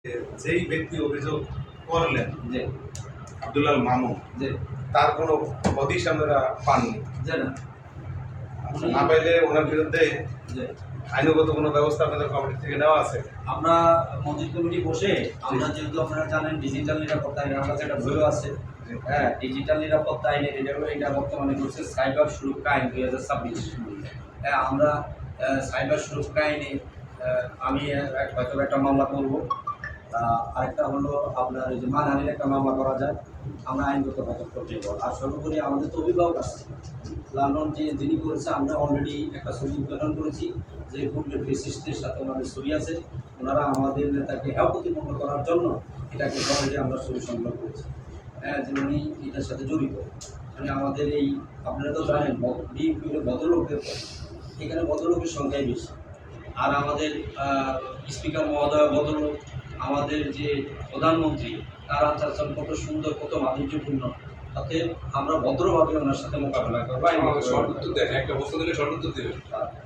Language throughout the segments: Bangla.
যেই ব্যক্তি অভিযোগ করলেন যে আব্দুল্লাহ মামুন যে তার কোনো হদিশ আমরা পাননি, যে না না পাইলে ওনার বিরুদ্ধে যে আইনগত কোনো ব্যবস্থা আপনাদের কমিটি থেকে নেওয়া আছে? আমরা মসজিদ কমিটি বসে আমরা যেহেতু আপনারা জানেন ডিজিটাল নিরাপত্তা আইন আমার কাছে একটা বইও আছে। হ্যাঁ, ডিজিটাল নিরাপত্তা আইনের এটা বর্তমানে করছে সাইবার সুরক্ষা আইন 2026। হ্যাঁ, আমরা সাইবার সুরক্ষা আইনে আমি হয়তো একটা মামলা করবো, আরেকটা হলো আপনার ওই যে মানহানির একটা মামলা করা যায়। আমরা আইনগত পদক্ষেপ নেব। আর সর্বোপরি আমাদের তো অভিভাবক আছে লালন যিনি করেছে, আমরা অলরেডি একটা ছবি উদ্ঘাটন করেছি যে পূর্বের ফেসিস্টদের সাথে ওনাদের ছবি আছে। ওনারা আমাদের নেতাকে হেয় প্রতিপন্ন করার জন্য এটাকে অলরেডি আমরা ছবি সংগ্রহ করেছি। হ্যাঁ, যে উনি এটার সাথে জড়িত। মানে আমাদের এই আপনারা তো জানেন বিএনপির ভদ্রলোকের এখানে ভদ্রলোকের সংখ্যাই বেশি। আর আমাদের স্পিকার মহোদয় ভদ্রলোক, আমাদের যে প্রধানমন্ত্রী তার আচরণ কত সুন্দর, কত মাধুর্যপূর্ণ। তাতে আমরা ভদ্রভাবে ওনার সাথে মোকাবেলা করবো। শর্ত দেন, একটা বস্তু দিলে শর্ত দেবেন।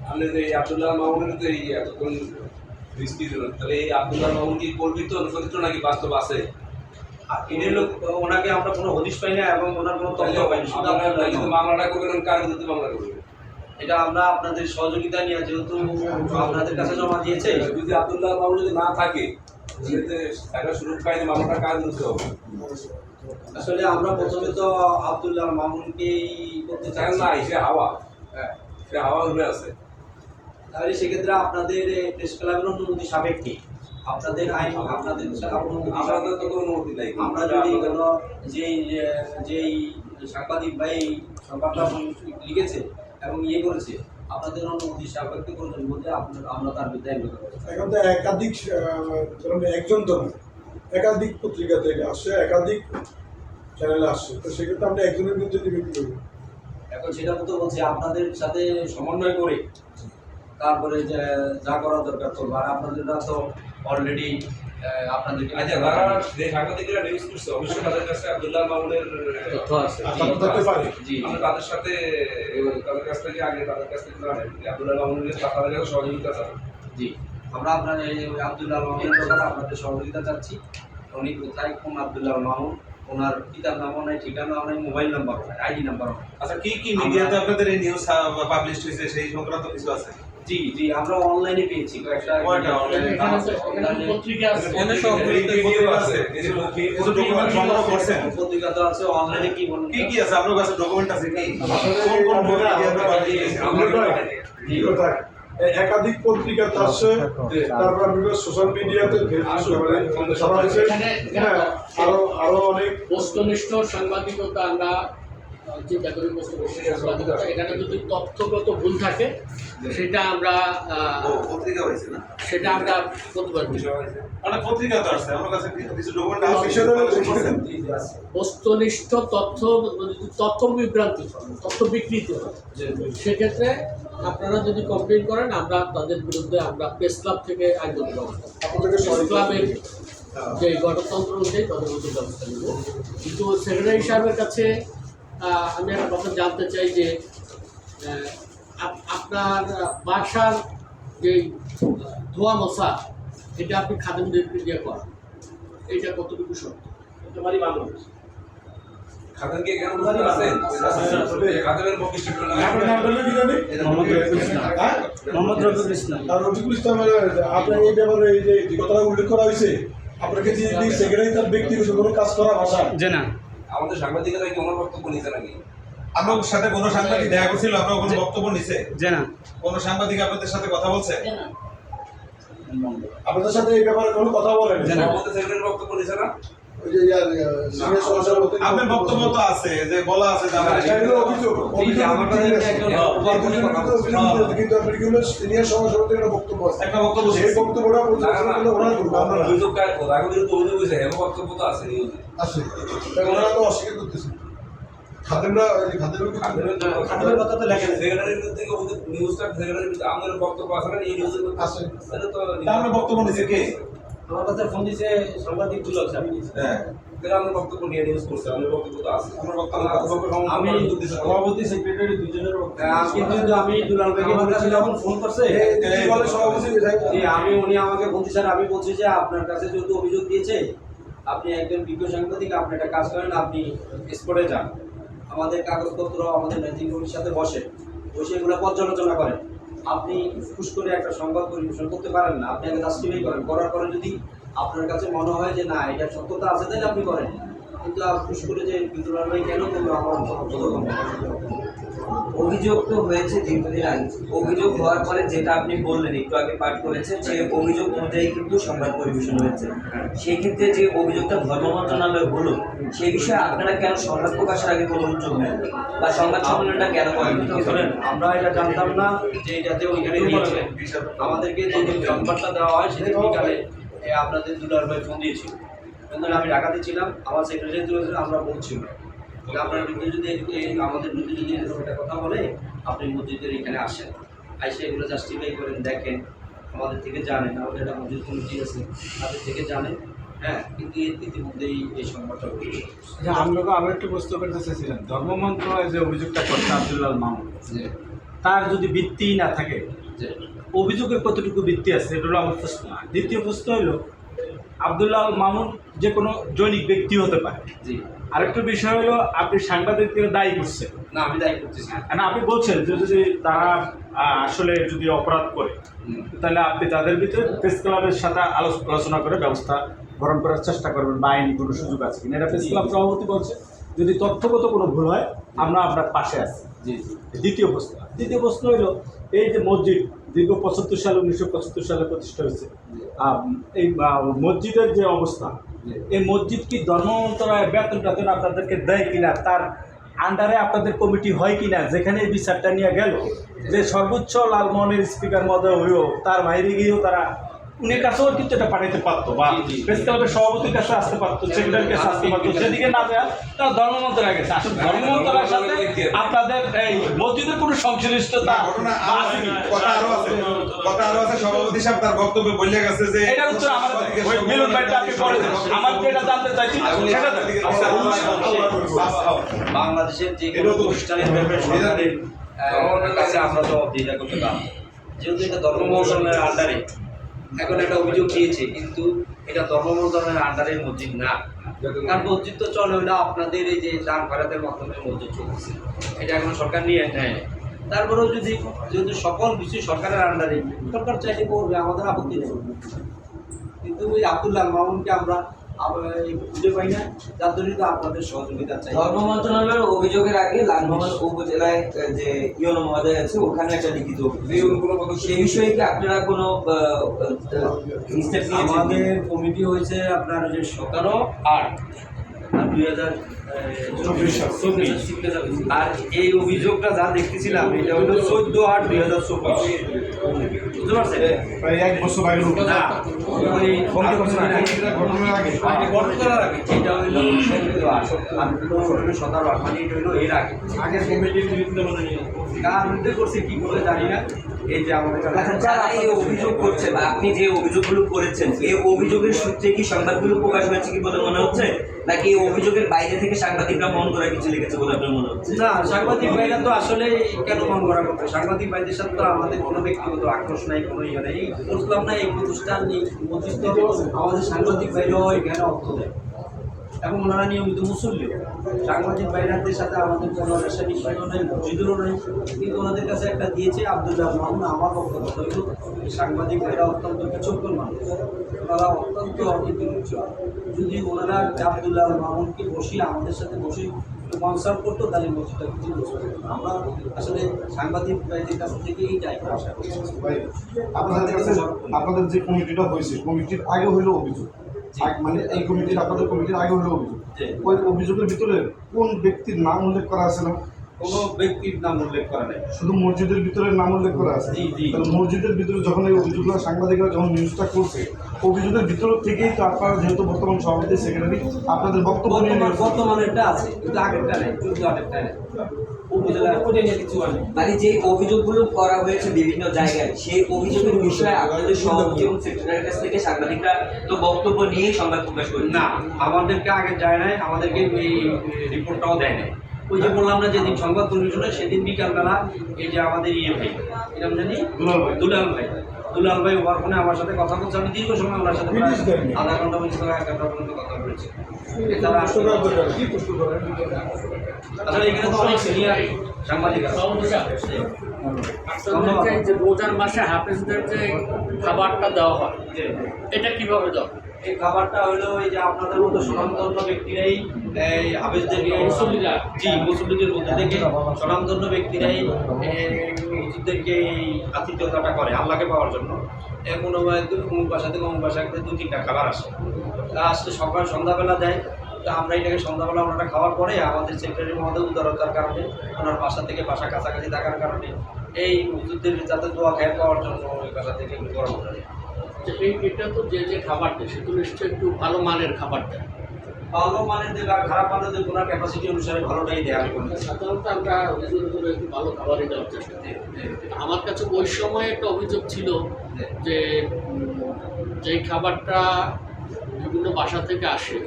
আপনি যে এই আব্দুল্লাহ মামুনের তো এই এতক্ষণ রিস্কি দিলেন, তাহলে এই আব্দুল্লাহ মামুন কি কল্পিত চরিত্র নাকি বাস্তব আছে? এদের লোক ওনাকে আমরা কোনো হদিশ পাই না এবং ওনার কোনো তথ্য পাই না। শুধু কিন্তু মামলাটা করবেন, কার বিরুদ্ধে মামলা করবেন? এটা আমরা আপনাদের সহযোগিতা নিয়ে যেহেতু আপনাদের কাছে জমা দিয়েছে। যদি আব্দুল্লাহ মামুন যদি না থাকে তাহলে সুরক্ষা আইনে মামলাটা কার বিরুদ্ধে হবে? আসলে আমরা প্রথমে তো আব্দুল্লাহ মামুনকেই করতে চাই না, সে হাওয়া, হ্যাঁ সে হাওয়া উঠে আছে। তাহলে সেক্ষেত্রে আপনাদের প্রেস ক্লাবের অনুমতি সাপেক্ষে আপনাদের আইন আপনাদের আমাদের তো কোনো অনুমতি নাই। আমরা যদি কোনো যেই সাংবাদিক ভাই সংবাদটা লিখেছে এবং করেছে আপনাদের অনুমতি সাপেক্ষে প্রয়োজন বলতে আমরা তার বিরুদ্ধে আইন করতে পারি। এখন তো একাধিক একজন তো না, একাধিক পত্রিকা থেকে আসছে, একাধিক চ্যানেলে আসছে, তো সেক্ষেত্রে আমরা একজনের বিরুদ্ধে নিবেদন করব। এখন সেটা তো বলছি আপনাদের সাথে সমন্বয় করে তারপরে যা করা দরকার করবো। আর আপনাদেররা তো অলরেডি আপনাদের আচ্ছা, যারা যে সাংবাদিকরা নিউজ করছে অবশ্যই তাদের কাছে আব্দুল্লাহ মামুনের তথ্য আছে। জি, আমরা তাদের সাথে তাদের কাছ থেকে আগে তাদের কাছ থেকে জানেন যে আব্দুল্লাহ মামুনের তাদের কাছে সহযোগিতা চান। জি, আমরা আপনার এই আব্দুল্লাহ মামুনের ব্যাপারে আপনাদের সহযোগিতা চাচ্ছি। উনি কোথায়, কোন আব্দুল্লাহ মামুন, ওনার পিতার নামও নাই, ঠিকানাও নাই, মোবাইল নাম্বারও নাই, আইডি নাম্বারও নাই। আচ্ছা, কি কি মিডিয়াতে আপনাদের এই নিউজ পাবলিশ হয়েছে সেই সংক্রান্ত কিছু আছে? জি জি, আমরা অনলাইনে পেয়েছি কয়েকটা অনলাইনে পত্রিকা আছে, কিছু ডকুমেন্ট সংগ্রহ করছেন? পত্রিকা তো আছে, অনলাইনে কি বলুন কি কি আছে আপনার কাছে? ডকুমেন্ট আছে কি? কোন কোন মিডিয়াতে পাবলিশ হয়েছে? একাধিক পত্রিকা আসছে, তারপর বিভিন্ন সোশ্যাল মিডিয়াতে আরো অনেক বস্তুনিষ্ঠ সাংবাদিকতা আমরা চিন্তা করি। বস্তুনিষ্ঠ সাংবাদিকতা, এখানে যদি তথ্যগত ভুল থাকে সেটা আমরা পত্রিকা হয়েছে না, সেটা আমরা প্রতিবাদ করি। অনেক পত্রিকা তো আসছে আমার কাছে, কিছু ডকুমেন্ট আছে। বস্তুনিষ্ঠ তথ্য বিভ্রান্তি হয়, তথ্য বিকৃতি হয়, সেক্ষেত্রে আপনারা যদি কমপ্লেন করেন আমরা তাদের বিরুদ্ধে আমরা প্রেস ক্লাব থেকে আইনগত ব্যবস্থা, প্রেস ক্লাবের যে গণতন্ত্র অনুযায়ী তাদের মধ্যে ব্যবস্থা নেব। কিন্তু সেক্রেটারি সাহেবের কাছে আমি একটা কথা জানতে চাই যে আপনার বাসার যে ধোয়া মশা এটা আপনি খাদেমদেরকে দিয়ে করেন, এটা কতটুকু সত্য? তোমারই ভালো। খাদেমকে কেন আছে? খাদেমের বৈশিষ্ট্য মোহাম্মদ রফিকুল ইসলাম। আর রফিকুল ইসলামের আপনার এই ব্যাপারে এই যে কথাটা উল্লেখ করা হয়েছে, আপনাকে যে সেক্রেটারি তার ব্যক্তিগত কোনো কাজ করা ভাষা যে না, আমাদের সাংবাদিকরা কি ওনার বক্তব্য নিছে নাকি? আমার সাথে কোনো সাংবাদিক দেখা করছিল? আপনার কোনো বক্তব্য নিছে? যে না, কোনো সাংবাদিক আপনাদের সাথে কথা বলছে? আপনাদের সাথে এই ব্যাপারে কোনো কথা বলেন? আমাদের সেক্রেটারির বক্তব্য নিছে না? আপনার বক্তব্য তো আছে, যে বলা আছে যে আমাদের কিন্তু সিনিয়র সভাপতি একটা বক্তব্য আছে, একটা বক্তব্য, সেই বক্তব্যটা বক্তব্য তো আছে, ওনারা তো অস্বীকার করতেছে। খাদেমরা খাদেমের কথা তো লেখেন, সেক্রেটারির বিরুদ্ধে নিউজটা সেক্রেটারির বিরুদ্ধে আমাদের বক্তব্য আছে না? এই নিউজের আছে, এটা তো আপনার বক্তব্য নিছে কে? আমার কাছে ফোন দিছে সাংবাদিক দুলাল সাহেব। হ্যাঁ তাহলে আমার বক্তব্য নিয়ে নিউজ করছে, আমার বক্তব্য তো আছে। আমার বক্তব্য আমি সভাপতি সেক্রেটারি দুজনের কিন্তু আমি দুলাল ভাইকে বলেছিলাম ফোন করছে বলে সভাপতি জি উনি আমাকে বলছি স্যার আমি বলছি যে আপনার কাছে যেহেতু অভিযোগ দিয়েছে আপনি একজন বিজ্ঞ সাংবাদিক আপনি একটা কাজ করেন আপনি স্পটে যান আমাদের কাগজপত্র আমাদের ম্যানেজিং কমিটির সাথে বসে এগুলো পর্যালোচনা করেন আপনি খুশ করে একটা সংবাদ পরিবেশন করতে পারেন না আপনি আগে জাস্টিফাই করেন করার পরে যদি আপনার কাছে মনে হয় যে না এটা সত্যতা আছে তাহলে আপনি করেন কিন্তু খুশ করে যে দুলাল ভাই কেন করলো আমার অভিযোগ তো হয়েছে দীর্ঘদিন আগে। অভিযোগ হওয়ার পরে যেটা আপনি বললেন একটু আগে পাঠ করেছেন যে অভিযোগ অনুযায়ী কিন্তু সংবাদ পরিবেশন হয়েছে। সেই ক্ষেত্রে যে অভিযোগটা ধর্ম মন্ত্রণালয় হলো সেই বিষয়ে আপনারা কেন সংবাদ প্রকাশের আগে কোনো উদ্যোগ নেন বা সংবাদ সম্মেলনটা কেন করেন? শোনেন আমরা এটা জানতাম না যে এটাতে ওইখানে দিয়েছে আমাদেরকে যেদিন সংবাদটা দেওয়া হয় সেদিন বিকালে আপনাদের দুলাল ভাই ফোন দিয়েছিল কিন্তু আমি ঢাকাতে ছিলাম আমার সেক্রেটারি তুলেছিল আমরা বলছি না আপনার বিরুদ্ধে যদি আমাদের বিরুদ্ধে যদি এরকম একটা কথা বলে আপনি মসজিদের এখানে আসেন এসে এগুলো জাস্টিফাই করেন দেখেন আমাদের থেকে জানেন আমাদের একটা মসজিদ কমিটি আছে তাদের থেকে জানেন হ্যাঁ কিন্তু ইতিমধ্যেই এই সংবাদটা হয়েছে আপনাকে আবার একটু প্রশ্ন করতে চাইছিলাম ধর্ম মন্ত্রণালয় যে অভিযোগটা করছে আব্দুল্লাহ মামুন তার যদি ভিত্তি না থাকে যে অভিযোগের কতটুকু ভিত্তি আছে এটা হলো আমার প্রশ্ন। দ্বিতীয় প্রশ্ন হলো আব্দুল্লাহ মামুন যে কোনো জৈনিক ব্যক্তি হতে পারে। জি আরেকটা বিষয় হলো আপনি সাংবাদিকদের দায়ী করছেন না আমি দায়ী করতেছি না আপনি বলছেন যে যদি তারা আসলে যদি অপরাধ করে তাহলে আপনি তাদের ভিতরে প্রেস ক্লাবের সাথে আলোচনা করে ব্যবস্থা গ্রহণ করার চেষ্টা করবেন বা আইনি কোনো সুযোগ আছে কিনা এটা প্রেস ক্লাব সভাপতি বলছে যদি তথ্যগত কোনো ভুল হয় আমরা আপনার পাশে আছি। জি দ্বিতীয় প্রশ্ন হলো এই যে মসজিদ দীর্ঘ 75 সালে 1975 সালে প্রতিষ্ঠা হয়েছে এই মসজিদের যে অবস্থা এই মসজিদ কি ধর্ম মন্ত্রণালয় বেতন আপনাদেরকে দেয় কিনা তার আন্ডারে আপনাদের কমিটি হয় কিনা যেখানে এই বিচারটা নিয়ে গেল যে সর্বোচ্চ লালমোহনের স্পিকার মহোদয় হয়েও তার বাইরে গিয়েও তারা উনি কাছেও কিন্তু এটা পাঠাইতে পারতো বা প্রেস ক্লাবের সভাপতির কাছে আসতে পারতো সেক্রেটারির কাছে আসতে পারতো সেদিকে না যায় তারা ধর্ম মন্ত্রণালয়ে গেছে আসলে ধর্ম মন্ত্রণালয়ের সাথে আপনাদের এই মসজিদের কোনো সংশ্লিষ্টতা আছে কি? কথা আরো আছে সভাপতি সাহেব তার বক্তব্যে বলে গেছে যে এটার উত্তর আমার মিলন ভাইটা আপনি পরে দেন আমার যেটা জানতে চাইছি সেটা দেন। বাংলাদেশের যে কোনো অনুষ্ঠানের ব্যাপারে সরকারের কাছে আমরা জবাবদিহিতা করতে পারবো যেহেতু এটা ধর্ম মন্ত্রণালয়ের আন্ডারে এখন একটা অভিযোগ দিয়েছে কিন্তু এটা ধর্ম মন্ত্রণালয়ের আন্ডারের মসজিদ না কারণ মসজিদ তো চলে হলো আপনাদের এই যে দান খয়রাতের মাধ্যমে মসজিদ চলতেছে এটা এখন সরকার নিয়ে নেয় তারপরেও যদি যেহেতু সকল কিছু সরকারের আন্ডারে সরকার চাইলে করবে আমাদের আপত্তি নেই কিন্তু ওই আব্দুল্লাহ মামুনকে আমরা খুঁজে পাই না যার জন্য তো আপনাদের সহযোগিতা চাই ধর্ম মন্ত্রণালয়ের অভিযোগের আগে লালমোহন উপজেলায় যে ইউনো মহোদয় আছে ওখানে একটা লিখিত সেই বিষয়ে কি আপনারা কোনো স্টেপ নিয়েছেন? আমাদের কমিটি হয়েছে আপনার যে 17/8 আর 2024 আর এই অভিযোগটা যা দেখতেছিলাম এটা হলো 14/8/2024 বুঝতে পারছেন প্রায় 1 বছর আগে না ওই ঘটনার আগে ঘটনার আগে এটা হইলো 17/8 মানে এটা হইলো এর আগে আগের কমিটির বিরুদ্ধে কার বিরুদ্ধে করছে কি করে জানি না এই যে আমাদের আচ্ছা, যারা এই অভিযোগ করছে বা আপনি যে অভিযোগগুলো করেছেন এই অভিযোগের সূত্রে কি সংবাদগুলো প্রকাশ হয়েছে কি বলে মনে হচ্ছে নাকি এই অভিযোগের বাইরে থেকে সাংবাদিকরা মন করা কিছু লিখেছে বলে আপনার মনে হচ্ছে? না সাংবাদিক ভাইরা তো আসলে কেন মন করা করবে সাংবাদিক ভাইদের সাথে তো আমাদের কোনো ব্যক্তিগত আক্রোশ নাই কোনো ইয়ে নেই বুঝলাম না এই প্রতিষ্ঠান নেই আমাদের সাংবাদিক ভাইরাও এখানে অর্থ দেয় এবং ওনারা নিয়মিত মুসল্লি সাংবাদিক ভাইরাদের সাথে আমাদের কোনো রাসায়নিক বিষয়ও নেই মসজিদেরও নেই কিন্তু ওনাদের কাছে একটা দিয়েছে আব্দুল্লাহ মামুন আমার বক্তব্য হইল সাংবাদিক ভাইরা অত্যন্ত বিচক্ষণ মানুষ ওনারা অত্যন্ত অনীতিউচ্চ যদি ওনারা আব্দুল্লাহ মামুনকে বসিয়ে আমাদের সাথে বসে কনসাল্ট করতো তাহলে মসজিদটা কিছু বসে আমরা আসলে সাংবাদিক ভাইদের কাছ থেকে এই টাইপের আশা করছি আপনাদের কাছে আপনাদের যে কমিটিটা হয়েছে কমিটির আগে হইলো অভিযোগ মানে এই কমিটির আপনাদের কমিটির আগে হইলো অভিযোগ ওই অভিযোগের ভিতরে কোন ব্যক্তির নাম উল্লেখ করা আছে না কোনো ব্যক্তির নাম উল্লেখ করা নেই। শুধু মসজিদের ভিতরে নাম উল্লেখ করা আছে। জি, জি। তাহলে মসজিদের ভিতরে যখন এই অভিযোগগুলো সাংবাদিকরা যখন নিউজটা করছে, অভিযোগের ভিতর থেকেই তো আপনারা যেহেতু বর্তমান সভাপতি সেক্রেটারি আপনাদের বক্তব্য নিয়ে বর্তমানেরটা আছে, কিন্তু আগেরটা নেই, কিন্তু আগেরটা নেই। উপজেলার ওটা নিয়ে কিছু হয় না। মানে যে অভিযোগগুলো করা হয়েছে বিভিন্ন জায়গায়, সেই অভিযোগের বিষয়ে আপনাদের সভাপতি এবং সেক্রেটারির কাছ থেকে সাংবাদিকরা তো বক্তব্য নিয়েই সংবাদ প্রকাশ করেন। না, আমাদেরকে আগে যায় নাই, আমাদেরকে এই রিপোর্টটাও দেয় নাই। ওই যে বললাম না, যেদিন সংবাদ পরিবেশন হয় সেদিন বিকালবেলা এই যে আমাদের ভাই এরকম জানি দুলাল ভাই ওভার ফোনে আমার সাথে কথা বলছে। আমি দীর্ঘ সময় ওনার সাথে প্রায় আধা ঘন্টা পর্যন্ত 1 ঘন্টা পর্যন্ত কথা বলেছি। এছাড়া আসলে এখানে তো অনেক সিনিয়র সাংবাদিক আছে। আপনাদেরকে যে রোজার মাসে হাফেজদের যে খাবারটা দেওয়া হয়, এটা কিভাবে দেওয়া হয়? এই খাবারটা হলো এই যে আপনাদের মতো স্বনামধন্য ব্যক্তিরাই এই হাফেজদেরকে মুসল্লিরা? জি, মুসল্লিদের মধ্যে থেকে স্বনামধন্য ব্যক্তিরাই হুজুরদেরকে এই আতিথ্যতাটা করে আল্লাহকে পাওয়ার জন্য। কোনো অমুক বাসা থেকে অমুক বাসা থেকে 2-3টা খাবার আসে। তা আসলে সকাল সন্ধ্যাবেলা দেয়। তো আমরা এটাকে সন্ধ্যাবেলা ওনারা খাওয়ার পরে আমাদের সেক্রেটারি মহোদয় উদারতার কারণে, ওনার বাসা থেকে বাসা কাছাকাছি থাকার কারণে এই হুজুরদের যাতে দোয়া খেয়ে পাওয়ার জন্য ওই বাসা থেকে একটু গরম করে। এটা তো যে খাবার দেয় সেগুলো নিশ্চয়ই একটু ভালো মানের খাবার দেয়। ভালো মানের দেবে আর খারাপ মানের দেবে, ওনার ক্যাপাসিটি অনুসারে ভালোটাই দেয়। আমি বলি সাধারণত আমরা হুজুরগুলো একটু ভালো খাবারই দেওয়ার চেষ্টা করি। আমার কাছে ওই সময় একটা অভিযোগ ছিল যে যেই খাবারটা বিভিন্ন বাসা থেকে আসে,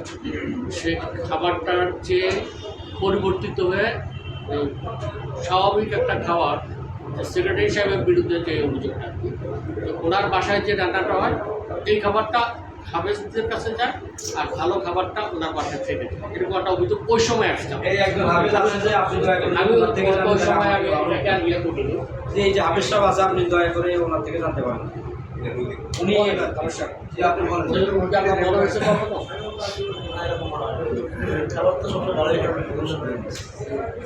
সে খাবারটার চেয়ে পরিবর্তিত হয়ে স্বাভাবিক একটা খাবার সেক্রেটারি সাহেবের বিরুদ্ধে যে অভিযোগটা, তো ওনার বাসায় যে রান্নাটা হয় এই খাবারটা হাফেজদের কাছে যায় আর ভালো খাবারটা ওনার বাসায় থেকে যায়, এরকম একটা অভিযোগ ওই সময় আসছে। এই একজন হাফেজ আছেন যে আপনি দয়া করে আমি ওনার থেকে ওই সময় জানতে আমি এটাকে আর ইয়ে করিনি। যে এই যে হাফেজ সাহেব আছে, আপনি দয়া করে ওনার থেকে জানতে পারেন। উনি যে আপনি বলেন আমার মনে হয়েছে কখনো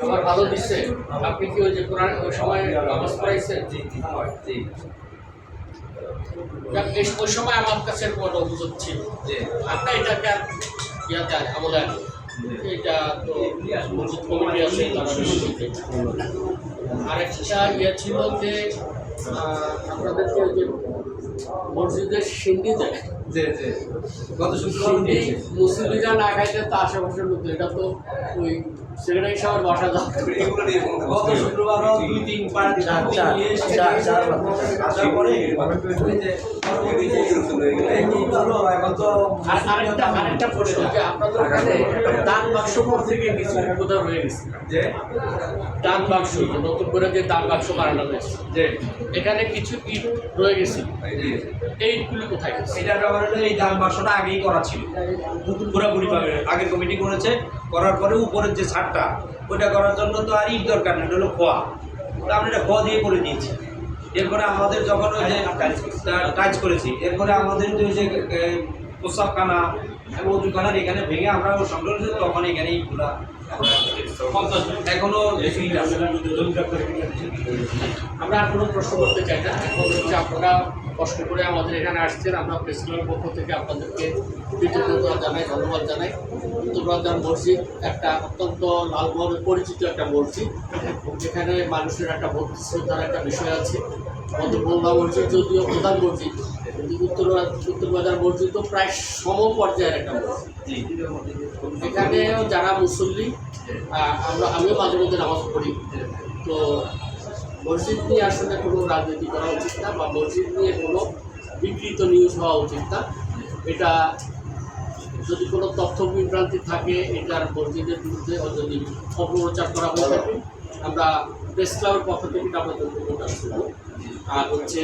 আমার ভালো দিচ্ছে। আপনি কি ওই যে ওই সময় নামাজ পড়াইছেন? ওই সময় আমার কাছে বড় অভিযোগ ছিল যে আপনার এটাকে আর ইয়াতে আমলে আনি, এটা তো মসজিদ কমিটি আছে। আরেকটা ইয়ে ছিল যে আপনাদেরকে ওই যে মসজিদের সিন্ডি দেয়, গত শুক্রবার মুসলিমরা না খাইতে তো আশেপাশের মধ্যে, এটা তো ওই সেক্রেটারি সাহেবের বাসা যাওয়া। গত শুক্রবারও 2-3 বার আসার পরে আরেকটা প্রশ্ন যে আপনাদের ওখানে দান বাক্স থেকে কিছু কোথাও রয়ে গেছে, যে দান বাক্স নতুন করে যে দান বাক্স বানানো হয়েছে, যে এখানে কিছু ইট রয়ে গেছে, এই ইটগুলি কোথায় গেছে? এটার ব্যাপারে এই দান বাক্সটা আগেই করা ছিল, পুরোপুরি আগে কমিটি করেছে। করার পরে উপরের যে ছাদটা ওইটা করার জন্য তো আর ইট দরকার নেই, এটা হলো খোয়া। তো আমরা এটা খোয়া দিয়ে করে দিয়েছি। এরপরে আমাদের যখন ওই যে টাচ করেছি, এরপরে আমাদের যে ওই যে প্রস্রাবখানা এবং ওজুখানার এখানে ভেঙে আমরা সংগ্রহ করেছি, তখন এখানেই পুরা এখনো আমরা আর কোনো প্রশ্ন করতে চাই না। এখন হচ্ছে আপনারা কষ্ট করে আমাদের এখানে আসছেন, আমরা প্রেস ক্লাবের পক্ষ থেকে আপনাদেরকে কৃতজ্ঞতা জানাই, ধন্যবাদ জানাই। উত্তরবাজার মসজিদ একটা অত্যন্ত লালমোহরে পরিচিত একটা মসজিদ, যেখানে মানুষের একটা ভক্তি শ্রদ্ধার একটা বিষয় আছে। মধ্যপ্রভা মসজিদ যদিও প্রধান মসজিদ, কিন্তু উত্তরবাজার মসজিদ তো প্রায় সম পর্যায়ের একটা মসজিদ। এখানেও যারা মুসল্লি, আমিও মাঝে মধ্যে নামাজ পড়ি, তো মসজিদ নিয়ে আসলে কোনো রাজনীতি করা উচিত না, বা মসজিদ নিয়ে কোনো বিকৃত নিউজ হওয়া উচিত না। এটা যদি কোনো তথ্য বিভ্রান্তি থাকে, এটার মসজিদের বিরুদ্ধে যদি অপপ্রচার করা হয়ে থাকে, আমরা প্রেস ক্লাবের পক্ষ থেকে আপনাদের প্রচার করব। আর হচ্ছে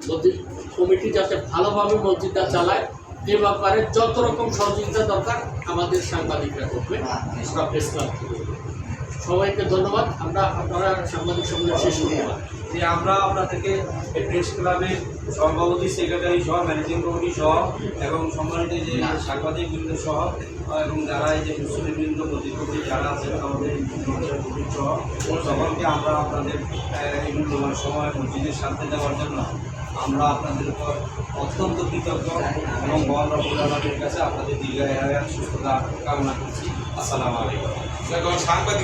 মসজিদ কমিটি যাতে ভালোভাবে মসজিদটা চালায়, এ ব্যাপারে যত রকম সহযোগিতা দরকার আমাদের সাংবাদিকরা করবে। আমরা প্রেস ক্লাব থেকে সবাইকে ধন্যবাদ। আপনারা সাংবাদিক সম্মেলন শেষ করতে পারেন। যে আমরা আপনাদেরকে প্রেস ক্লাবের সভাপতি, সেক্রেটারি সহ, ম্যানেজিং কমিটি সহ এবং সম্মানিত যে সাংবাদিক বৃন্দ সহ এবং যারা এই যে মুসলিমবৃন্দ প্রতিপক্ষে যারা আছেন আমাদের সহ সকলকে আমরা আপনাদের এই মূল্যবান সময় মসজিদের সাথে দেওয়ার জন্য আমরা আপনাদের উপর অত্যন্ত কৃতজ্ঞ এবং মহান রব্বুল আলামিনের কাছে আপনাদের দীর্ঘায়ু সুস্থতা কামনা করছি। আসসালামু আলাইকুম। সাংবাদিক